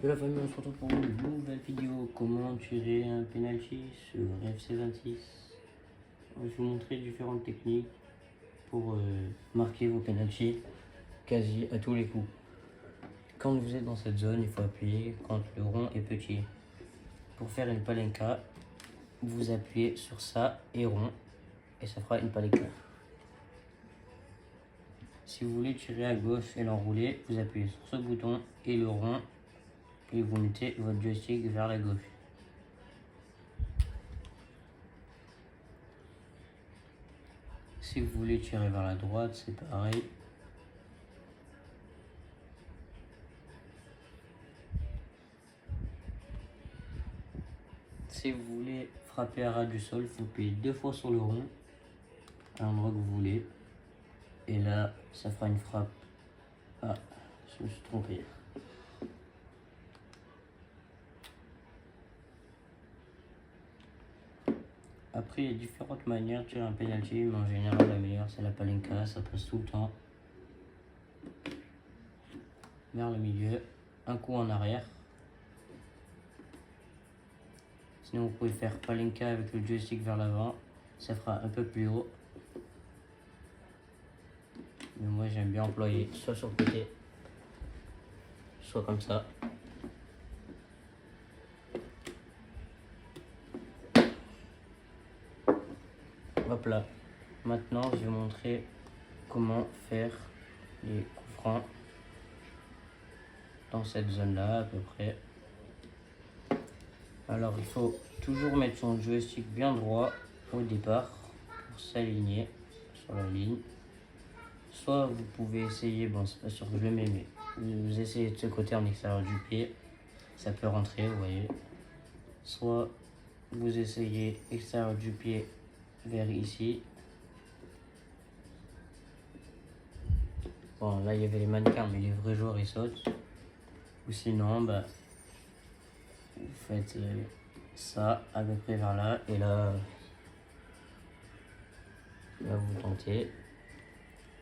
De la famille, on se retrouve pour une nouvelle vidéo. Comment tirer un penalty sur FC26. Je vais vous montrer différentes techniques pour marquer vos penalty quasi à tous les coups. Quand vous êtes dans cette zone, il faut appuyer quand le rond est petit. Pour faire une palenka, vous appuyez sur ça et rond et ça fera une palenka. Si vous voulez tirer à gauche et l'enrouler, vous appuyez sur ce bouton et le rond et vous mettez votre joystick vers la gauche. Si vous voulez tirer vers la droite, c'est pareil. Si vous voulez frapper à ras du sol, il faut appuyer 2 fois sur le rond à l'endroit que vous voulez. Et là, ça fera une frappe. Ah, je me suis trompé. Après, il y a différentes manières de tirer un penalty, mais en général, la meilleure, c'est la palenka. Ça passe tout le temps vers le milieu. Un coup en arrière. Sinon, vous pouvez faire palenka avec le joystick vers l'avant. Ça fera un peu plus haut. Mais moi, j'aime bien employer soit sur le côté, soit comme ça. Hop là. Maintenant, je vais vous montrer comment faire les coups francs dans cette zone-là à peu près. Alors, il faut toujours mettre son joystick bien droit au départ pour s'aligner sur la ligne. Soit vous pouvez essayer, bon c'est pas sûr que je le mets, mais vous essayez de ce côté en extérieur du pied, ça peut rentrer, vous voyez. Soit vous essayez extérieur du pied vers ici. Bon là il y avait les mannequins, mais les vrais joueurs ils sautent. Ou sinon bah, vous faites ça à peu près vers là, et là vous tentez.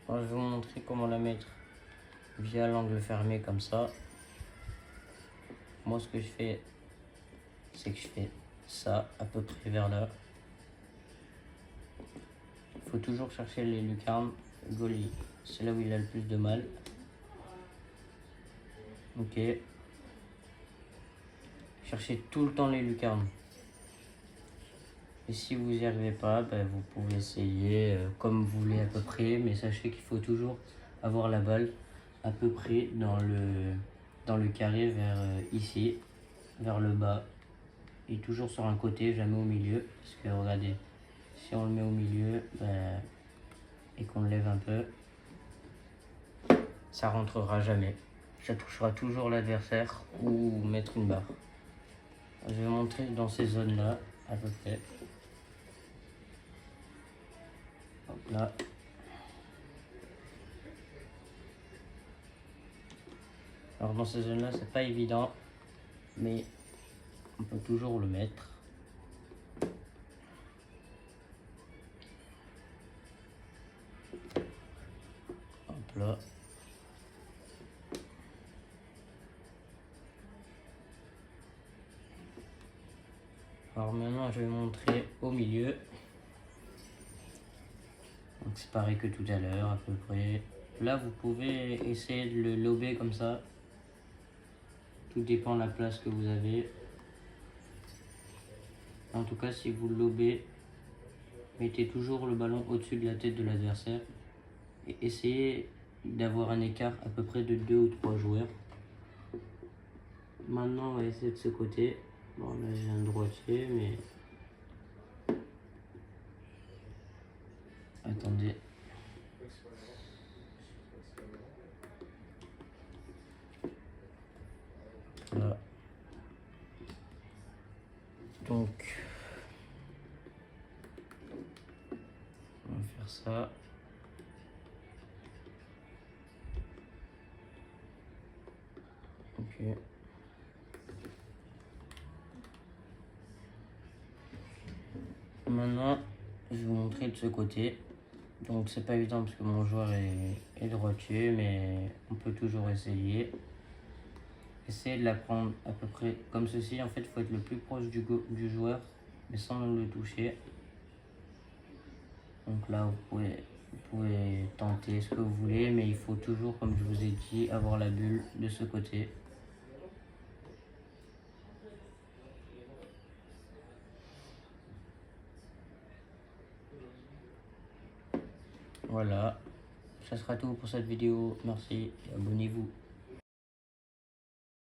Alors, je vais vous montrer comment la mettre via l'angle fermé comme ça. Moi ce que je fais, c'est que je fais ça à peu près vers là. Il faut toujours chercher les lucarnes. Goalie, c'est là où il a le plus de mal. Ok. Cherchez tout le temps les lucarnes. Et si vous n'y arrivez pas, ben vous pouvez essayer comme vous voulez à peu près. Mais sachez qu'il faut toujours avoir la balle à peu près dans le carré vers ici, vers le bas. Et toujours sur un côté, jamais au milieu. Parce que regardez, si on le met au milieu ben, et qu'on le lève un peu, ça rentrera jamais. Ça touchera toujours l'adversaire ou mettre une barre. Je vais montrer dans ces zones-là, à peu près. Hop là. Alors dans ces zones-là, c'est pas évident, mais on peut toujours le mettre. Hop là. Alors maintenant, je vais montrer au milieu. Donc c'est pareil que tout à l'heure, à peu près. Là, vous pouvez essayer de le lober comme ça. Tout dépend de la place que vous avez. En tout cas, si vous le lobez, mettez toujours le ballon au-dessus de la tête de l'adversaire. Et essayez d'avoir un écart à peu près de 2 ou 3 joueurs. Maintenant, on va essayer de ce côté. Bon, là, j'ai un droitier, mais... Attendez. Là. Donc, on va faire ça. Ok. Maintenant, je vais vous montrer de ce côté. Donc c'est pas évident parce que mon joueur est droitier, mais on peut toujours essayer. essayez de la prendre à peu près comme ceci. En fait, il faut être le plus proche du joueur, mais sans le toucher. Donc là, vous pouvez tenter ce que vous voulez, mais il faut toujours, comme je vous ai dit, avoir la bulle de ce côté. Voilà, ça sera tout pour cette vidéo. Merci et abonnez-vous.